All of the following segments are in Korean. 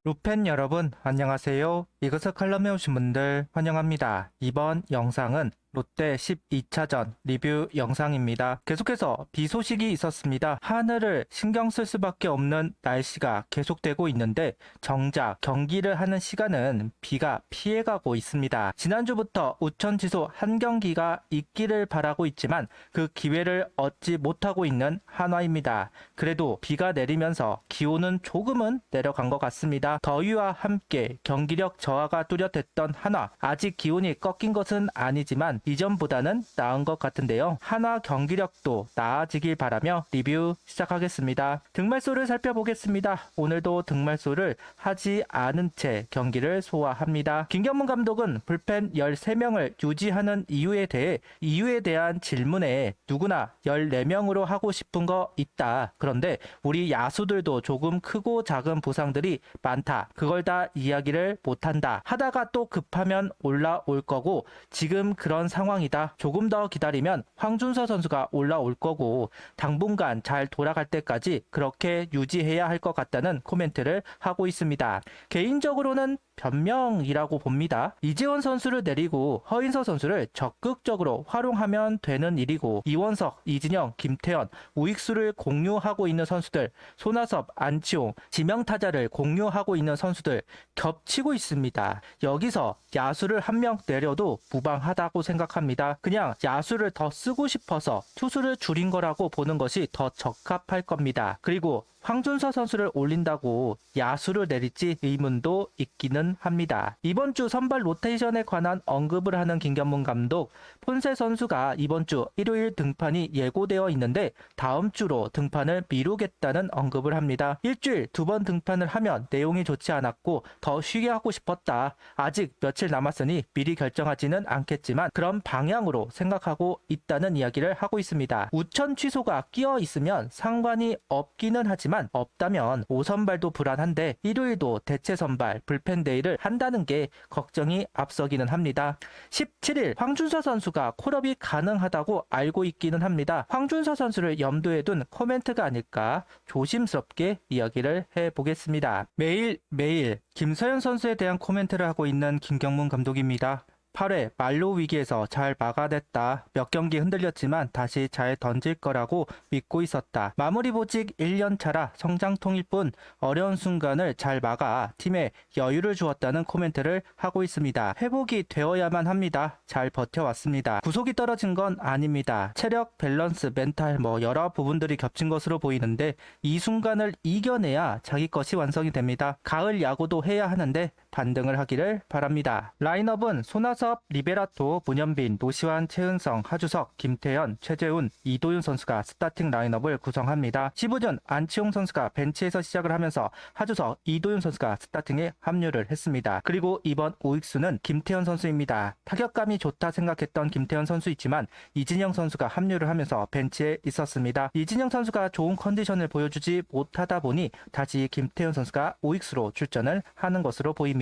루펜 여러분 안녕하세요. 이것을 칼럼에 오신 분들 환영합니다. 이번 영상은 롯데 12차전 리뷰 영상입니다. 계속해서 비 소식이 있었습니다. 하늘을 신경 쓸 수밖에 없는 날씨가 계속되고 있는데 정작 경기를 하는 시간은 비가 피해가고 있습니다. 지난주부터 우천 취소 한 경기가 있기를 바라고 있지만 그 기회를 얻지 못하고 있는 한화입니다. 그래도 비가 내리면서 기온은 조금은 내려간 것 같습니다. 더위와 함께 경기력 저하가 뚜렷했던 한화, 아직 기온이 꺾인 것은 아니지만 이전보다는 나은 것 같은데요. 한화 경기력도 나아지길 바라며 리뷰 시작하겠습니다. 등말소를 살펴보겠습니다. 오늘도 등말소를 하지 않은 채 경기를 소화합니다. 김경문 감독은 불펜 13명을 유지하는 이유에 대한 질문에 누구나 14명으로 하고 싶은 거 있다. 그런데 우리 야수들도 조금 크고 작은 부상들이 많다. 그걸 다 이야기를 못한다. 하다가 또 급하면 올라올 거고 지금 그런 상황이다. 조금 더 기다리면 황준서 선수가 올라올 거고 당분간 잘 돌아갈 때까지 그렇게 유지해야 할 것 같다는 코멘트를 하고 있습니다. 개인적으로는 변명이라고 봅니다. 이재원 선수를 내리고 허인서 선수를 적극적으로 활용하면 되는 일이고 이원석, 이진영, 김태현, 우익수를 공유하고 있는 선수들, 손아섭, 안치홍, 지명타자를 공유하고 있는 선수들 겹치고 있습니다. 여기서 야수를 한 명 내려도 무방하다고 생각합니다. 그냥 야수를 더 쓰고 싶어서 투수를 줄인 거라고 보는 것이 더 적합할 겁니다. 그리고 황준서 선수를 올린다고 야수를 내릴지 의문도 있기는 합니다. 이번 주 선발 로테이션에 관한 언급을 하는 김경문 감독, 폰세 선수가 이번 주 일요일 등판이 예고되어 있는데 다음 주로 등판을 미루겠다는 언급을 합니다. 일주일 2번 등판을 하면 내용이 좋지 않았고 더 쉬게 하고 싶었다. 아직 며칠 남았으니 미리 결정하지는 않겠지만 그런 방향으로 생각하고 있다는 이야기를 하고 있습니다. 우천 취소가 끼어 있으면 상관이 없기는 하지만 없다면 5선발도 불안한데 일요일도 대체 선발 불펜데이를 한다는 게 걱정이 앞서기는 합니다. 17일 황준서 선수가 콜업이 가능하다고 알고 있기는 합니다. 황준서 선수를 염두에 둔 코멘트가 아닐까 조심스럽게 이야기를 해보겠습니다. 매일 김서현 선수에 대한 코멘트를 하고 있는 김경문 감독입니다. 8회 말로 위기에서 잘 막아냈다. 몇 경기 흔들렸지만 다시 잘 던질 거라고 믿고 있었다. 마무리 보직 1년차라 성장통일 뿐 어려운 순간을 잘 막아 팀에 여유를 주었다는 코멘트를 하고 있습니다. 회복이 되어야만 합니다. 잘 버텨왔습니다. 구속이 떨어진 건 아닙니다. 체력, 밸런스, 멘탈 여러 부분들이 겹친 것으로 보이는데 이 순간을 이겨내야 자기 것이 완성이 됩니다. 가을 야구도 해야 하는데 반등을 하기를 바랍니다. 라인업은 손아섭, 리베라토, 문현빈, 노시환, 최은성, 하주석, 김태현, 최재훈, 이도윤 선수가 스타팅 라인업을 구성합니다. 시부전 안치홍 선수가 벤치에서 시작을 하면서 하주석, 이도윤 선수가 스타팅에 합류를 했습니다. 그리고 이번 우익수는 김태현 선수입니다. 타격감이 좋다 생각했던 김태현 선수이지만 이진영 선수가 합류를 하면서 벤치에 있었습니다. 이진영 선수가 좋은 컨디션을 보여주지 못하다 보니 다시 김태현 선수가 우익수로 출전을 하는 것으로 보입니다.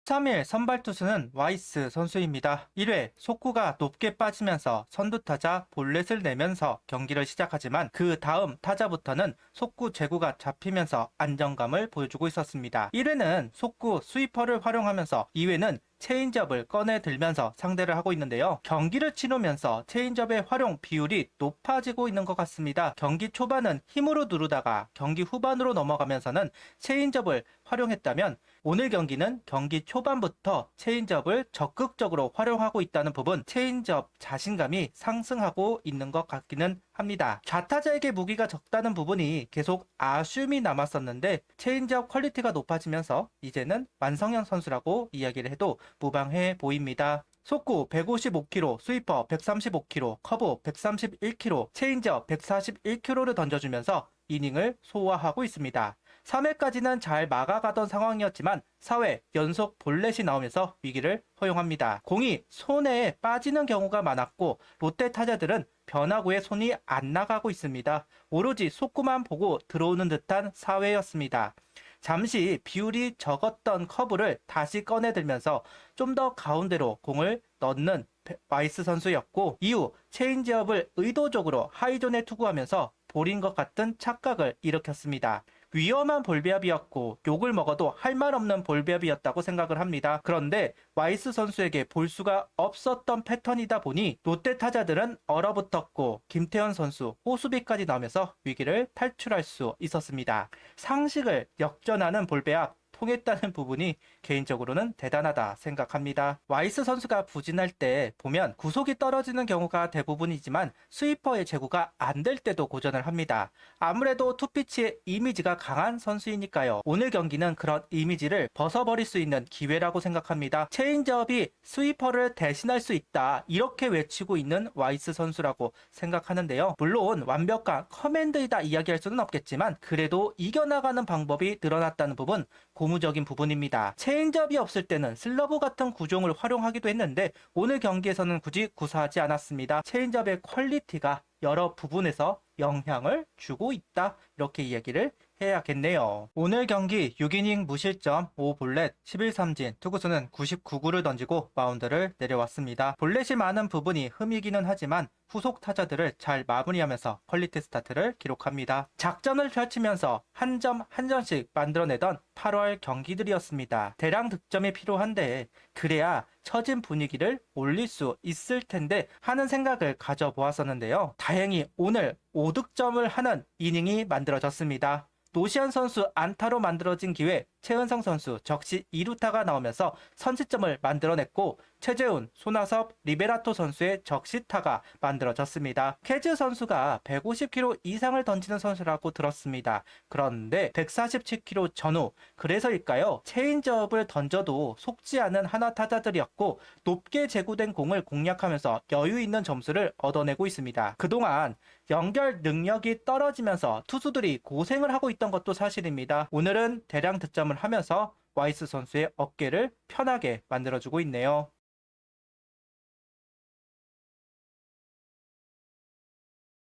3일 선발 투수는 와이스 선수입니다. 1회 속구가 높게 빠지면서 선두타자 볼넷을 내면서 경기를 시작하지만 그 다음 타자부터는 속구 제구가 잡히면서 안정감을 보여주고 있었습니다. 1회는 속구 스위퍼를 활용하면서 2회는 체인지업을 꺼내 들면서 상대를 하고 있는데요. 경기를 치르면서 체인지업의 활용 비율이 높아지고 있는 것 같습니다. 경기 초반은 힘으로 누르다가 경기 후반으로 넘어가면서는 체인지업을 활용했다면 오늘 경기는 경기 초반부터 체인지업을 적극적으로 활용하고 있다는 부분, 체인지업 자신감이 상승하고 있는 것 같기는 합니다. 좌타자에게 무기가 적다는 부분이 계속 아쉬움이 남았었는데 체인지업 퀄리티가 높아지면서 이제는 완성형 선수라고 이야기를 해도 무방해 보입니다. 속구 155km, 스위퍼 135km, 커브 131km, 체인지업 141km를 던져주면서 이닝을 소화하고 있습니다. 3회까지는 잘 막아가던 상황이었지만 4회 연속 볼넷이 나오면서 위기를 허용합니다. 공이 손에 빠지는 경우가 많았고 롯데 타자들은 변화구에 손이 안 나가고 있습니다. 오로지 속구만 보고 들어오는 듯한 4회였습니다. 잠시 비율이 적었던 커브를 다시 꺼내들면서 좀 더 가운데로 공을 넣는 와이스 선수였고 이후 체인지업을 의도적으로 하이존에 투구하면서 볼인 것 같은 착각을 일으켰습니다. 위험한 볼배합이었고 욕을 먹어도 할 말 없는 볼배합이었다고 생각을 합니다. 그런데 와이스 선수에게 볼 수가 없었던 패턴이다 보니 롯데 타자들은 얼어붙었고 김태현 선수 호수비까지 나오면서 위기를 탈출할 수 있었습니다. 상식을 역전하는 볼배합 통했다는 부분이 개인적으로는 대단하다 생각합니다. 와이스 선수가 부진할 때 보면 구속이 떨어지는 경우가 대부분이지만 스위퍼의 제구가 안 될 때도 고전을 합니다. 아무래도 투피치의 이미지가 강한 선수이니까요. 오늘 경기는 그런 이미지를 벗어버릴 수 있는 기회라고 생각합니다. 체인지업이 스위퍼를 대신할 수 있다 이렇게 외치고 있는 와이스 선수라고 생각하는데요. 물론 완벽한 커맨드이다 이야기할 수는 없겠지만 그래도 이겨나가는 방법이 늘어났다는 부분 고무적인 부분입니다. 체인지업이 없을 때는 슬러브 같은 구종을 활용하기도 했는데 오늘 경기에서는 굳이 구사하지 않았습니다. 체인지업의 퀄리티가 여러 부분에서 영향을 주고 있다 이렇게 이야기를 해야겠네요. 오늘 경기 6이닝 무실점 5볼넷 11삼진 투구수는 99구를 던지고 마운드를 내려왔습니다. 볼넷이 많은 부분이 흠이기는 하지만 후속 타자들을 잘 마무리하면서 퀄리티 스타트를 기록합니다. 작전을 펼치면서 한 점 한 점씩 만들어내던 8월 경기들이었습니다. 대량 득점이 필요한데 그래야 처진 분위기를 올릴 수 있을 텐데 하는 생각을 가져보았었는데요. 다행히 오늘 5득점을 하는 이닝이 만들어졌습니다. 노시안 선수 안타로 만들어진 기회 최은성 선수 적시 2루타가 나오면서 선취점을 만들어냈고 최재훈, 손아섭, 리베라토 선수의 적시타가 만들어졌습니다. 캐즈 선수가 150km 이상을 던지는 선수라고 들었습니다. 그런데 147km 전후 그래서일까요? 체인지업을 던져도 속지 않은 하나 타자들이었고 높게 제구된 공을 공략하면서 여유 있는 점수를 얻어내고 있습니다. 그동안 연결 능력이 떨어지면서 투수들이 고생을 하고 있던 것도 사실입니다. 오늘은 대량 득점을 하면서 와이스 선수의 어깨를 편하게 만들어주고 있네요.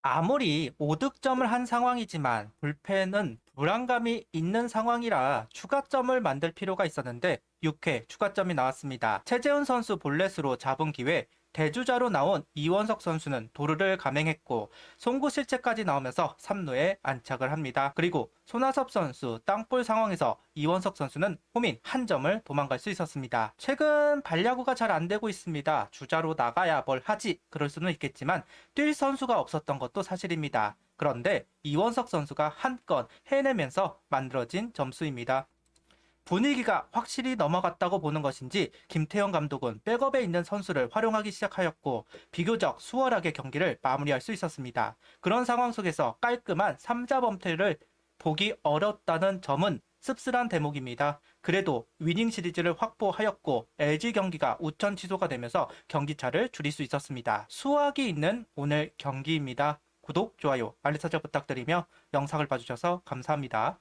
아무리 5득점을 한 상황이지만 불펜은 불안감이 있는 상황이라 추가점을 만들 필요가 있었는데 6회 추가점이 나왔습니다. 최재훈 선수 볼넷으로 잡은 기회 대주자로 나온 이원석 선수는 도루를 감행했고 송구 실책까지 나오면서 3루에 안착을 합니다. 그리고 손아섭 선수 땅볼 상황에서 이원석 선수는 홈인 한 점을 도망갈 수 있었습니다. 최근 발야구가 잘 안 되고 있습니다. 주자로 나가야 뭘 하지 그럴 수는 있겠지만 뛸 선수가 없었던 것도 사실입니다. 그런데 이원석 선수가 한 건 해내면서 만들어진 점수입니다. 분위기가 확실히 넘어갔다고 보는 것인지 김태형 감독은 백업에 있는 선수를 활용하기 시작하였고 비교적 수월하게 경기를 마무리할 수 있었습니다. 그런 상황 속에서 깔끔한 3자 범퇴를 보기 어렵다는 점은 씁쓸한 대목입니다. 그래도 위닝 시리즈를 확보하였고 LG 경기가 우천 취소가 되면서 경기차를 줄일 수 있었습니다. 수확이 있는 오늘 경기입니다. 구독, 좋아요, 알림 설정 부탁드리며 영상을 봐주셔서 감사합니다.